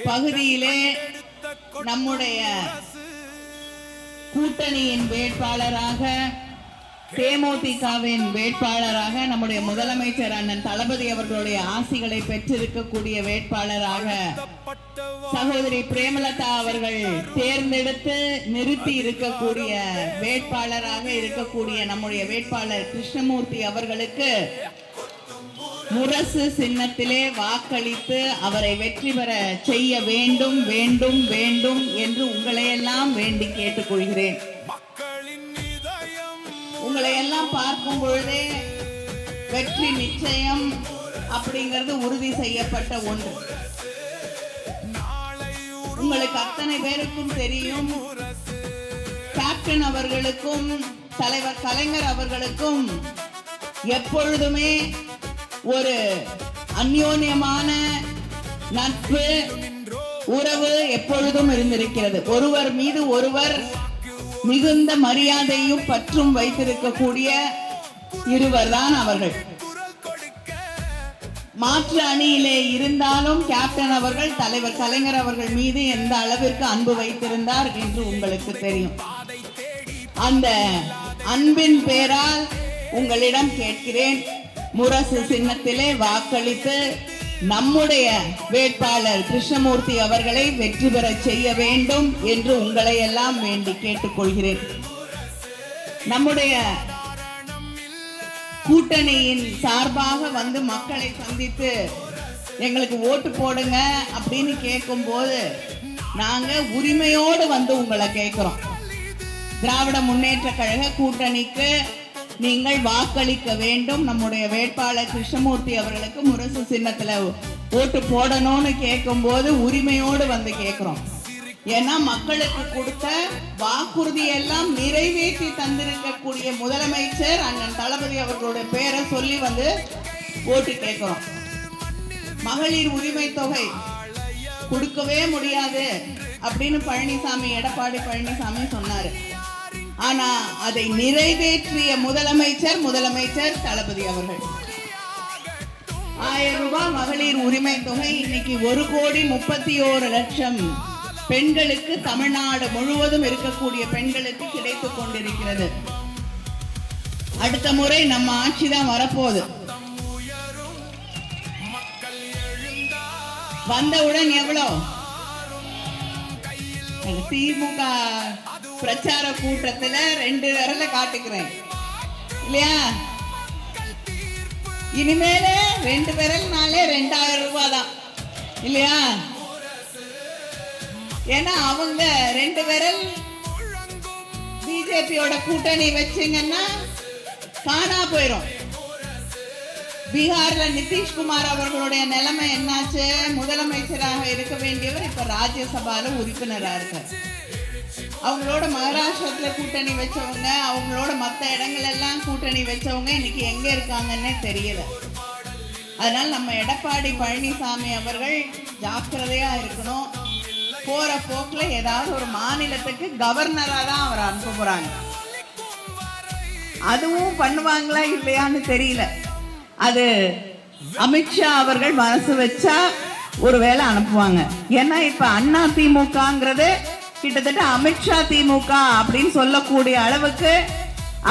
பகுதியிலே நம்முடைய கூட்டணியின் வேட்பாளராக, தேமுதிகவின் வேட்பாளராக, நம்முடைய முதலமைச்சர் அண்ணன் தளபதி அவர்களுடைய ஆசிகளை பெற்றிருக்கக்கூடிய வேட்பாளராக சகோதரி பிரேமலதா அவர்கள் தேர்ந்தெடுத்து நிறுத்தி இருக்கக்கூடிய வேட்பாளராக இருக்கக்கூடிய நம்முடைய வேட்பாளர் கிருஷ்ணமூர்த்தி அவர்களுக்கு முரசு சின்னத்திலே வாக்களித்து அவரை வெற்றி பெற செய்ய வேண்டும் வேண்டும் வேண்டும் என்று உங்களையெல்லாம் வேண்டி கேட்டுக்கொள்கிறேன். உங்களை எல்லாம் பார்க்கும் பொழுதே வெற்றி நிச்சயம் அப்படிங்கிறது உறுதி செய்யப்பட்ட ஒன்று. உங்களுக்கு அத்தனை பேருக்கும் தெரியும், கேப்டன் அவர்களுக்கும் தலைவர் கலைஞர் அவர்களுக்கும் எப்பொழுதுமே ஒரு அந்யோன்யமான நட்பு உறவு எப்பொழுதும் இருந்திருக்கிறது. ஒருவர் மீது ஒருவர் மிகுந்த மரியாதையும் பற்றும் வைத்திருக்கக்கூடிய இருவர் தான் அவர்கள். மாற்று அணியிலே இருந்தாலும் கேப்டன் அவர்கள் தலைவர் கலைஞர் அவர்கள் மீது எந்த அளவிற்கு அன்பு வைத்திருந்தார் என்று உங்களுக்கு தெரியும். அந்த அன்பின் பேரால் உங்களிடம் கேட்கிறேன், முரசு சின்னத்திலே வாக்களித்து நம்முடைய வேட்பாளர் கிருஷ்ணமூர்த்தி அவர்களை வெற்றி பெற செய்ய வேண்டும் என்று உங்களை எல்லாம் வேண்டி கேட்டுக்கொள்கிறேன். நம்முடைய கூட்டணியின் சார்பாக வந்து மக்களை சந்தித்து எங்களுக்கு ஓட்டு போடுங்க அப்படின்னு கேட்கும் போது நாங்க உரிமையோடு வந்து உங்களை கேட்கிறோம். திராவிட முன்னேற்ற கழக கூட்டணிக்கு நீங்கள் வாக்களிக்க வேண்டும், நம்முடைய வேட்பாளர் கிருஷ்ணமூர்த்தி அவர்களுக்கு முரசு சின்னத்துல ஓட்டு போடணும்னு கேட்கும் போது உரிமையோடு வந்து கேட்கிறோம். ஏன்னா மக்களுக்கு கொடுத்த வாக்குறுதி எல்லாம் நிறைவேற்றி தந்திருக்கக்கூடிய முதலமைச்சர் அண்ணன் தளபதி அவர்களுடைய பேரை சொல்லி வந்து ஓட்டு கேட்கிறோம். மகளிர் உரிமை தொகை கொடுக்கவே முடியாது அப்படின்னு பழனிசாமி, எடப்பாடி பழனிசாமி சொன்னாரு. ஆனா அதை நிறைவேற்றிய முதலமைச்சர் தளபதி அவர்கள் 1000 ரூபாய் மகளிர் உரிமை தொகை இன்னைக்கு 1,31,00,000 பெண்களுக்கு, தமிழ்நாடு முழுவதும் இருக்கக்கூடிய பெண்களுக்கு கிடைத்துக் கொண்டிருக்கிறது. அடுத்த முறை நம்ம ஆட்சி தான் வரப்போகுது. வந்தவுடன் எவ்வளவு திமுக பிரச்சார கூட்டத்துல 2 விரல காட்டுக்கிறேன் இல்லையா? இனிமேல 2 விரல்னாலே 2000 ரூபாய் தான் இல்லையா? ஏன்னா அவங்க 2 விரல் பிஜேபியோட கூட்டணி வச்சிங்கன்னா காணா போயிடும். பீகார்ல நிதிஷ்குமார் அவர்களுடைய நிலைமை என்னாச்சு? முதலமைச்சராக இருக்க வேண்டியவர் இப்ப ராஜ்யசபால உறுப்பினரா இருக்கார். அவங்களோட மகாராஷ்டிரத்துல கூட்டணி வச்சவங்க, அவங்களோட மற்ற இடங்கள் எல்லாம் கூட்டணி வச்சவங்க இன்னைக்கு எங்க இருக்காங்கன்னே தெரியல. அதனால நம்ம எடப்பாடி பழனிசாமி அவர்கள் ஜாக்கிரதையா இருக்கணும். போற போக்குல ஏதாவது ஒரு மாநிலத்துக்கு கவர்னரா தான் அவர் அனுப்ப போறாங்க. அதுவும் பண்ணுவாங்களா இல்லையான்னு தெரியல. அது அமித்ஷா அவர்கள் மனசு வச்சா ஒருவேளை அனுப்புவாங்க. ஏன்னா இப்ப அண்ணா திமுகங்கிறது கிட்டத்தட்ட அமித்ஷா திமுக அப்படின்னு சொல்லக்கூடிய அளவுக்கு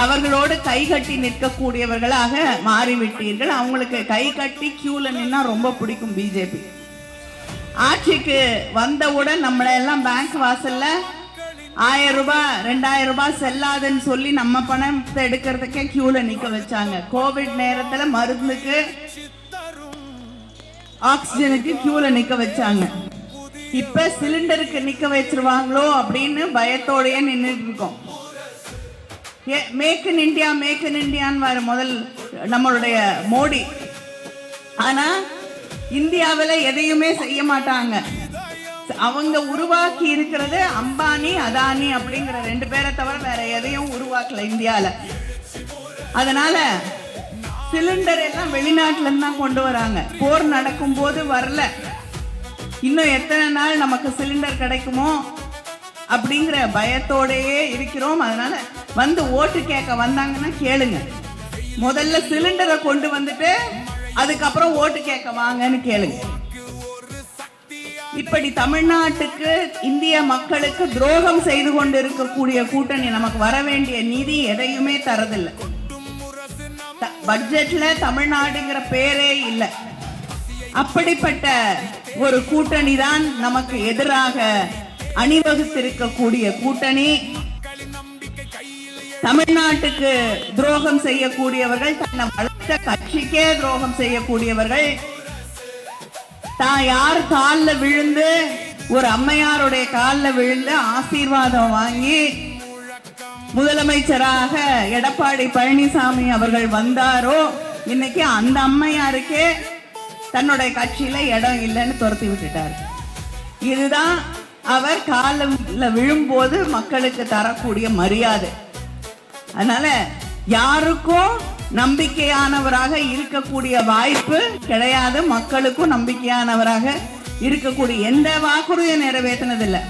அவர்களோடு கை கட்டி நிற்கக்கூடியவர்களாக மாறிவிட்டீர்கள். அவங்களுக்கு கை கட்டி கியூல நின்னா ரொம்ப பிடிக்கும். பிஜேபி ஆட்சிக்கு வந்தவுடன் நம்மளை எல்லாம் பேங்க் வாசல்ல 1000 ரூபாய் 2000 ரூபாய் செல்லாதுன்னு சொல்லி நம்ம பணத்தை எடுக்கிறதுக்கே கியூல நிக்க வச்சாங்க. கோவிட் நேரத்துல மருந்துக்கு, ஆக்சிஜனுக்கு கியூல நிக்க வச்சாங்க. இப்ப சிலிண்டருக்கு நிக்க வச்சிருவாங்களோ அப்படின்னு பயத்தோடயே நின்றுட்டு இருக்கோம். Make in India make in இந்தியான்னு முதல் நம்மளுடைய மோடி. ஆனா இந்தியாவில் எதையுமே செய்ய மாட்டாங்க. அவங்க உருவாக்கி இருக்கிறது அம்பானி, அதானி அப்படிங்கிற 2 பேரை தவிர வேற எதையும் உருவாக்கல இந்தியால. அதனால சிலிண்டர் எல்லாம் வெளிநாட்டுல இருந்து தான் கொண்டு வராங்க. போர் நடக்கும் போது வரல. இன்னும் எத்தனை நாள் நமக்கு சிலிண்டர் கிடைக்குமோ அப்படிங்கிற பயத்தோடயே இருக்கிறோம். அதனால வந்து ஓட்டு கேட்க வந்தாங்கன்னா கேளுங்க. முதல்ல சிலிண்டரை கொண்டு வந்துட்டு அதுக்கப்புறம் ஓட்டு கேட்க வாங்கன்னு கேளுங்க. இப்படி தமிழ்நாட்டுக்கு இந்திய மக்களுக்கு துரோகம் செய்து கொண்டிருக்கக்கூடிய கூட்டணி நமக்கு வர வேண்டிய நிதி எதையுமே தரதில்லை. பட்ஜெட்ல தமிழ்நாடுங்கிற பேரே இல்லை. அப்படிப்பட்ட ஒரு கூட்டணி தான் நமக்கு எதிராக அணிவகுத்திருக்கக்கூடிய கூட்டணி. தமிழ்நாட்டுக்கு துரோகம் செய்யக்கூடியவர்கள், தன்னை வளர்த்த கட்சிக்கே துரோகம் செய்யக்கூடியவர்கள், தான் யார் காலில் விழுந்து, ஒரு அம்மையாருடைய காலில் விழுந்து ஆசீர்வாதம் வாங்கி முதலமைச்சராக எடப்பாடி பழனிசாமி அவர்கள் வந்தாரோ, இன்னைக்கு அந்த அம்மையாருக்கே தன்னுடைய கட்சியில இடம் இல்லைன்னு துரத்தி விட்டுட்டார். இதுதான் அவர் காலில் விழும்போது மக்களுக்கு தரக்கூடிய மரியாதை. அதனால யாருக்கும் நம்பிக்கையானவராக இருக்கக்கூடிய வாய்ப்பு கிடையாது. மக்களுக்கும் நம்பிக்கையானவராக இருக்கக்கூடிய எந்த வாக்குறுதியும் நிறைவேற்றினதில்லை.